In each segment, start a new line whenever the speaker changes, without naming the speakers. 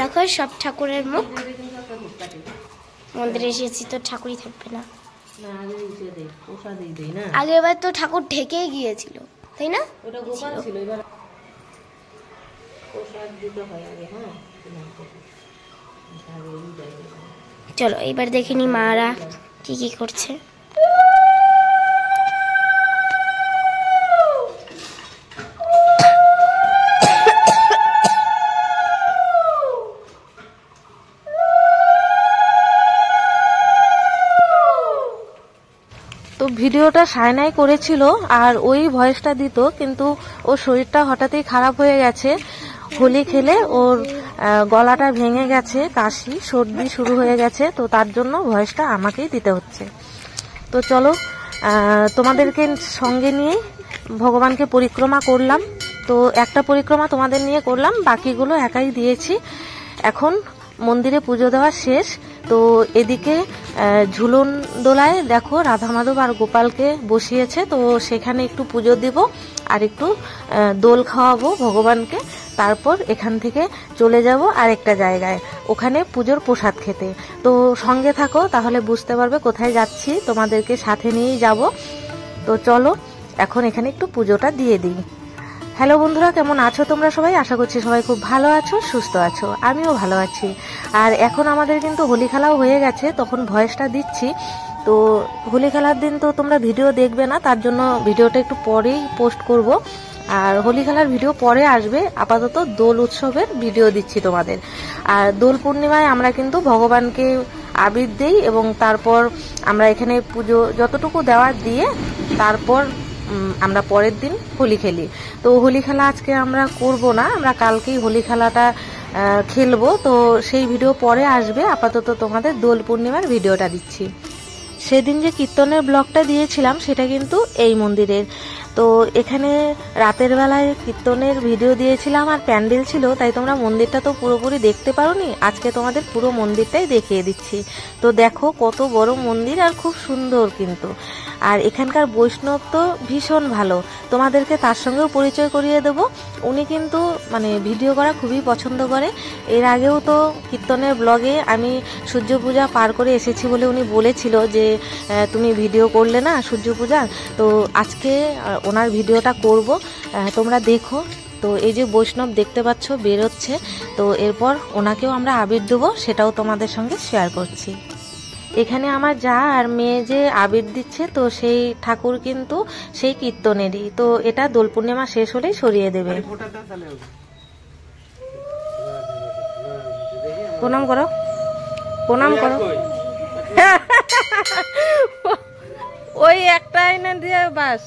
দেখো সব ঠাকুরের মুখ। মন্দিরে এসেছি তো ঠাকুরই থাকবে না। আগেরবার তো ঠাকুর ঢেকে গিয়েছিল, তাই না?
ওটা গোপাল ছিল, এবার প্রসাদ দিতে হয় আগে। হ্যাঁ,
চলো এবার দেখিনি মারা কি কি করছে।
তো ভিডিওটা সায়নাই করেছিল আর ওই ভয়েসটা দিত, কিন্তু ওর শরীরটা হঠাৎই খারাপ হয়ে গেছে। হোলি খেলে ওর গলাটা ভেঙে গেছে, কাশি সর্দি শুরু হয়ে গেছে, তো তার জন্য ভয়েসটা আমাকেই দিতে হচ্ছে। তো চলো তোমাদেরকে সঙ্গে নিয়ে ভগবানকে পরিক্রমা করলাম। তো একটা পরিক্রমা তোমাদের নিয়ে করলাম, বাকিগুলো একাই দিয়েছি। এখন মন্দিরে পুজো দেওয়া শেষ। তো এদিকে ঝুলন দোলায় দেখো রাধা মাধব আর গোপালকে বসিয়েছে, তো সেখানে একটু পুজো দিব আর একটু দোল খাওয়াবো ভগবানকে। তারপর এখান থেকে চলে যাব আরেকটা জায়গায়, ওখানে পুজোর প্রসাদ খেতে। তো সঙ্গে থাকো, তাহলে বুঝতে পারবে কোথায় যাচ্ছি, তোমাদেরকে সাথে নিয়েই যাব। তো চলো এখন এখানে একটু পুজোটা দিয়ে দিই। হ্যালো বন্ধুরা, কেমন আছো তোমরা সবাই? আশা করছি সবাই খুব ভালো আছো, সুস্থ আছো। আমিও ভালো আছি। আর এখন আমাদের কিন্তু হোলি খেলাও হয়ে গেছে, তখন ভয়েসটা দিচ্ছি। তো হোলি খেলার দিন তো তোমরা ভিডিও দেখবে না, তার জন্য ভিডিওটা একটু পরেই পোস্ট করব। আর হোলি খেলার ভিডিও পরে আসবে। আপাতত দোল উৎসবের ভিডিও দিচ্ছি তোমাদের। আর দোল পূর্ণিমায় আমরা কিন্তু ভগবানকে আবির দেই এবং তারপর আমরা এখানে পুজো যতটুকু দেওয়ার দিয়ে তারপর আমরা পরের দিন হোলি খেলি। তো হোলি খেলা আজকে আমরা করব না, আমরা কালকেই হোলি খেলাটা খেলবো। তো সেই ভিডিও পরে আসবে। আপাতত তোমাদের দোল পূর্ণিমার ভিডিওটা দিচ্ছি। সেদিন যে কীর্তনের ব্লগটা দিয়েছিলাম সেটা কিন্তু এই মন্দিরের। তো এখানে রাতের বেলায় কীর্তনের ভিডিও দিয়েছিলাম আর প্যান্ডেল ছিল, তাই তোমরা মন্দিরটা তো পুরোপুরি দেখতে পারোনি। আজকে তোমাদের পুরো মন্দিরটাই দেখিয়ে দিচ্ছি। তো দেখো কত বড় মন্দির আর খুব সুন্দর কিন্তু। আর এখানকার বৈষ্ণব তো ভীষণ ভালো, তোমাদেরকে তার সঙ্গেও পরিচয় করিয়ে দেবো। উনি কিন্তু মানে ভিডিও করা খুবই পছন্দ করে। এর আগেও তো কীর্তনের ব্লগে আমি সূর্য পূজা পার করে এসেছি বলে উনি বলেছিল যে তুমি ভিডিও করলে না সূর্য পূজা, তো আজকে ওনার ভিডিওটা করব, তোমরা দেখো। তো এই যে বৈষ্ণব দেখতে পাচ্ছ বেরোচ্ছে, তো এরপর ওনাকেও আমরা আবির দেবো, সেটাও তোমাদের সঙ্গে শেয়ার করছি। এখানে আমার যা আর মেয়ে যে আবির দিচ্ছে, তো সেই ঠাকুর কিন্তু সেই কীর্তনেরই। তো এটা দোল পূর্ণিমা শেষ হলেই সরিয়ে দেবে। প্রণাম করো, প্রণাম করো। ওই একটা এনে দিয়ে বাস।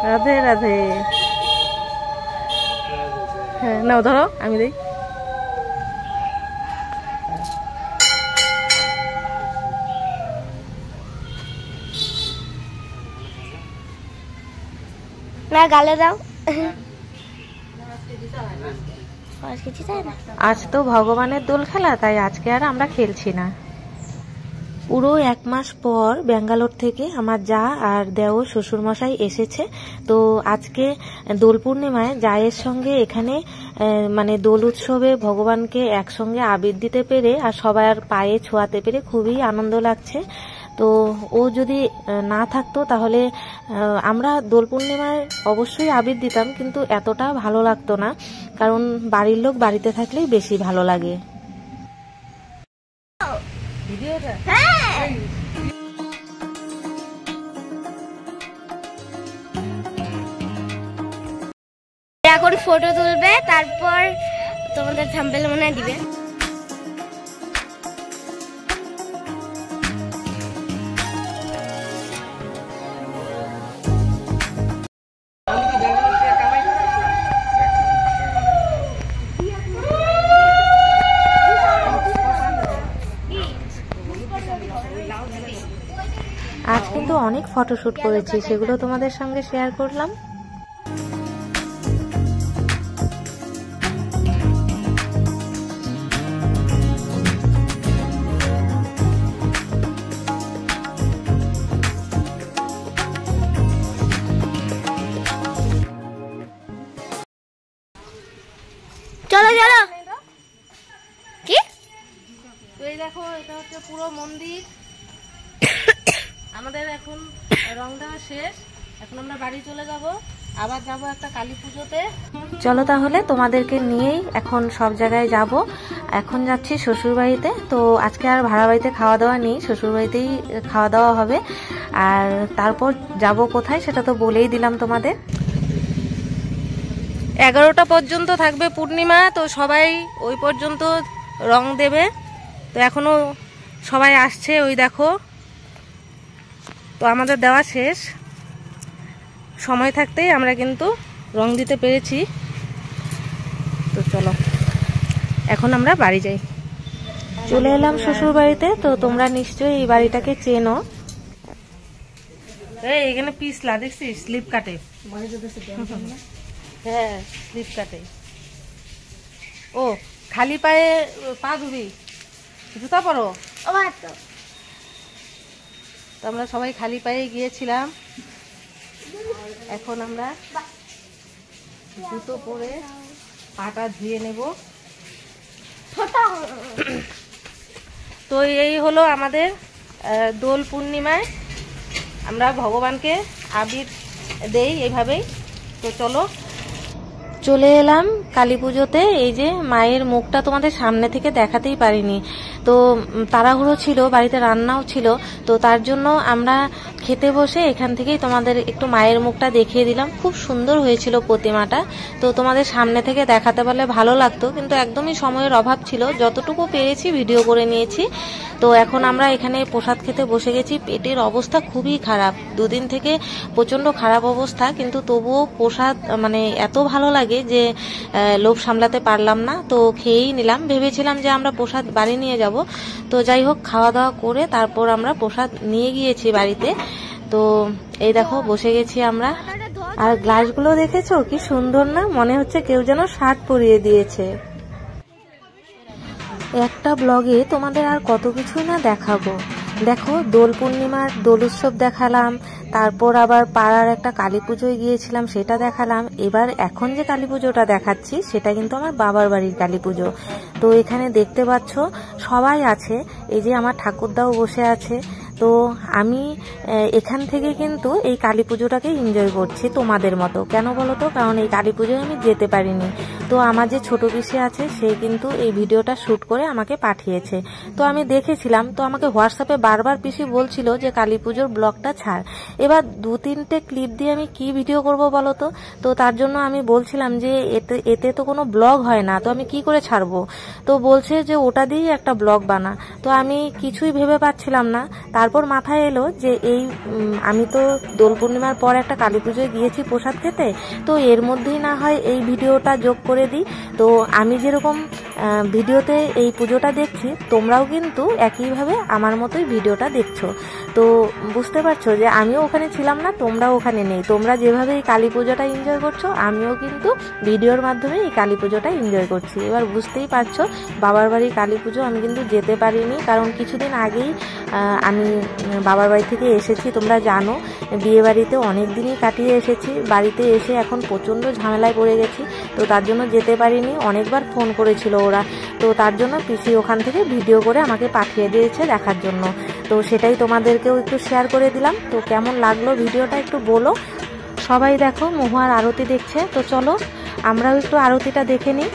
রাধে রাধে। হ্যাঁ নাও ধরো, আমি দিই।
না গালে দাও।
আজ তো ভগবানের দোল খেলা, তাই আজকে আর আমরা খেলছি না। পুরো 1 মাস পর ব্যাঙ্গালোর থেকে আমার যা আর দেওর শ্বশুরমশাই এসেছে। তো আজকে দোল পূর্ণিমায় জায়ের সঙ্গে এখানে মানে দোল উৎসবে ভগবানকে একসঙ্গে আবির দিতে পেরে আর সবার পায়ে ছোঁয়াতে পেরে খুবই আনন্দ লাগছে। তো ও যদি না থাকতো তাহলে আমরা দোল পূর্ণিমায় অবশ্যই আবির দিতাম, কিন্তু এতটা ভালো লাগতো না, কারণ বাড়ির লোক বাড়িতে থাকলেই বেশি ভালো লাগে।
এখন ফটো তুলবে, তারপর তোমাদের থাম্বনেল মনে দিবে।
আজ কিন্তু অনেক ফটোশুট করেছি, সেগুলো তোমাদের সঙ্গে শেয়ার করলাম। পুরো মন্দির। আমাদের এখন রং দেওয়া শেষ, এখন আমরা বাড়ি চলে যাব, আবার যাব একটা কালী পুজোতে। চলো তাহলে তোমাদেরকে নিয়েই এখন সব জায়গায় যাব। এখন যাচ্ছি শ্বশুরবাড়িতে। তো আজকে আর ভাড়া বাড়িতে খাওয়া দাওয়া নেই, শ্বশুরবাড়িতেই খাওয়া দাওয়া হবে। আর তারপর যাব কোথায় সেটা তো বলেই দিলাম তোমাদের। 11টা পর্যন্ত থাকবে পূর্ণিমা, তো সবাই ওই পর্যন্ত রং দেবে। তো এখনো সবাই আসছে, ওই দেখো। তো আমাদের দেওয়া শেষ, সময় থাকতেই আমরা কিন্তু রং দিতে পেরেছি। তো চলো এখন আমরা বাড়ি যাই। চলে এলাম শ্বশুর বাড়িতে। তো তোমরা নিশ্চয়ই এই বাড়িটাকে চেনো। এখানে পিছলা দেখছিস, স্লিপ কাটে। হ্যাঁ, স্লিপ কাটে। ও খালি পায়ে পা ধুবি, জুতা পরো। তো আমরা সবাই খালি পায়ে গিয়েছিলাম, এখন আমরা জুতো পরে পাটা ধুয়ে নেব। তো এই হলো আমাদের দোল পূর্ণিমায় আমরা ভগবানকে আবির দেই এইভাবেই। তো চলো চলে এলাম কালী পুজোতে। এই যে মায়ের মুখটা তোমাদের সামনে থেকে দেখাতেই পারিনি, তো তাড়াহুড়ো ছিল, বাড়িতে রান্নাও ছিল। তো তার জন্য আমরা খেতে বসে এখান থেকেই তোমাদের একটু মায়ের মুখটা দেখিয়ে দিলাম। খুব সুন্দর হয়েছিল প্রতিমাটা, তো তোমাদের সামনে থেকে দেখাতে পারলে ভালো লাগতো, কিন্তু একদমই সময়ের অভাব ছিল। যতটুকু পেরেছি ভিডিও করে নিয়েছি। তো এখন আমরা এখানে প্রসাদ খেতে বসে গেছি। পেটের অবস্থা খুবই খারাপ, দুদিন থেকে প্রচন্ড খারাপ অবস্থা, কিন্তু তবুও প্রসাদ মানে এত ভালো লাগে যে লোভ সামলাতে পারলাম না। তো খেয়েই নিলাম, ভেবেছিলাম যে আমরা প্রসাদ বাড়ি নিয়ে যাব। তো যাই হোক, খাওয়া দাওয়া করে তারপর আমরা প্রসাদ নিয়ে গিয়েছি বাড়িতে। তো এই দেখো বসে গেছি আমরা। আর গ্লাসগুলো দেখেছো কি সুন্দর না, মনে হচ্ছে কেউ যেন শার্ট পরিয়ে দিয়েছে। একটা ব্লগে তোমাদের আর কত কিছুই না দেখাবো। দেখো, দোল পূর্ণিমার দোল উৎসব দেখালাম, তারপর আবার পাড়ার একটা কালী পুজোয় গিয়েছিলাম, সেটা দেখালাম। এবার এখন যে কালী পুজোটা দেখাচ্ছি সেটা কিন্তু আমার বাবার বাড়ির কালী পুজো। তো এখানে দেখতে পাচ্ছ সবাই আছে, এই যে আমার ঠাকুরদাও বসে আছে। তো আমি এখান থেকে কিন্তু এই কালী পুজোটাকে এনজয় করছি তোমাদের মতো। কেন বলো তো, কারণ এই কালী পুজোয় আমি যেতে পারিনি। তো আমার যে ছোট পিসি আছে সে কিন্তু এই ভিডিওটা শ্যুট করে আমাকে পাঠিয়েছে। তো আমি দেখেছিলাম, তো আমাকে হোয়াটসঅ্যাপে বারবার পিসি বলছিল যে কালী পুজোর ব্লগটা ছাড়। এবার 2-3টে ক্লিপ দিয়ে আমি কি ভিডিও করব বলো তো। তো তার জন্য আমি বলছিলাম যে এতে তো কোনো ব্লগ হয় না, তো আমি কি করে ছাড়বো। তো বলছে যে ওটা দিয়েই একটা ব্লগ বানা। তো আমি কিছুই ভেবে পাচ্ছিলাম না। তারপর মাথায় এলো যে আমি তো দোল পূর্ণিমার পর একটা কালী পুজোয় গিয়েছি প্রসাদ খেতে, তো এর মধ্যেই না হয় এই ভিডিওটা যোগ করে দিই। তো আমি যেরকম ভিডিওতে এই পুজোটা দেখছি, তোমরাও কিন্তু একইভাবে আমার মতোই ভিডিওটা দেখছো। তো বুঝতে পারছো যে আমিও ওখানে ছিলাম না, তোমরাও ওখানে নেই। তোমরা যেভাবে এই কালী পুজোটা এনজয় করছো, আমিও কিন্তু ভিডিওর মাধ্যমে এই কালী পুজোটা এনজয় করছি। এবার বুঝতেই পারছো বাবার বাড়ির কালী পুজো আমি কিন্তু যেতে পারিনি, কারণ কিছুদিন আগেই আমি বাবার বাড়ি থেকে এসেছি। তোমরা জানো বিয়ে বাড়িতে অনেক দিনই কাটিয়ে এসেছি, বাড়িতে এসে এখন প্রচণ্ড ঝামেলায় পড়ে গেছি। তো তার জন্য যেতে পারিনি। অনেকবার ফোন করেছিল ওরা, তো তার জন্য পিসি ওখান থেকে ভিডিও করে আমাকে পাঠিয়ে দিয়েছে দেখার জন্য। তো সেটাই তোমাদেরকেও একটু শেয়ার করে দিলাম। তো কেমন লাগলো ভিডিওটা একটু বলো। সবাই দেখো মহুয়ার আরতি দেখছে, তো চলো আমরাও একটু আরতিটা দেখে নিই।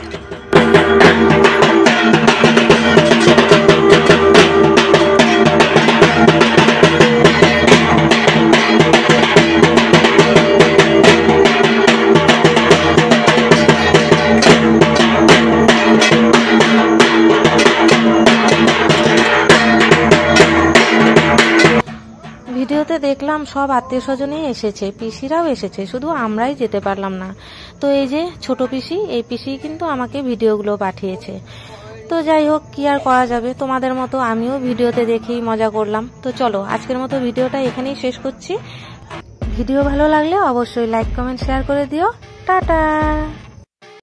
ভিডিওতে দেখলাম সব আত্মীয় স্বজনই এসেছে, পিসিরাও এসেছে, শুধু আমরাই যেতে পারলাম না। তো এই যে ছোট পিসি, এই পিসি কিন্তু আমাকে ভিডিওগুলো পাঠিয়েছে। তো যাই হোক, কি আর করা যাবে, তোমাদের মতো আমিও ভিডিওতে দেখেই মজা করলাম। তো চলো আজকের মতো ভিডিওটা এখানেই শেষ করছি। ভিডিও ভালো লাগলে অবশ্যই লাইক কমেন্ট শেয়ার করে দিও। টাটা।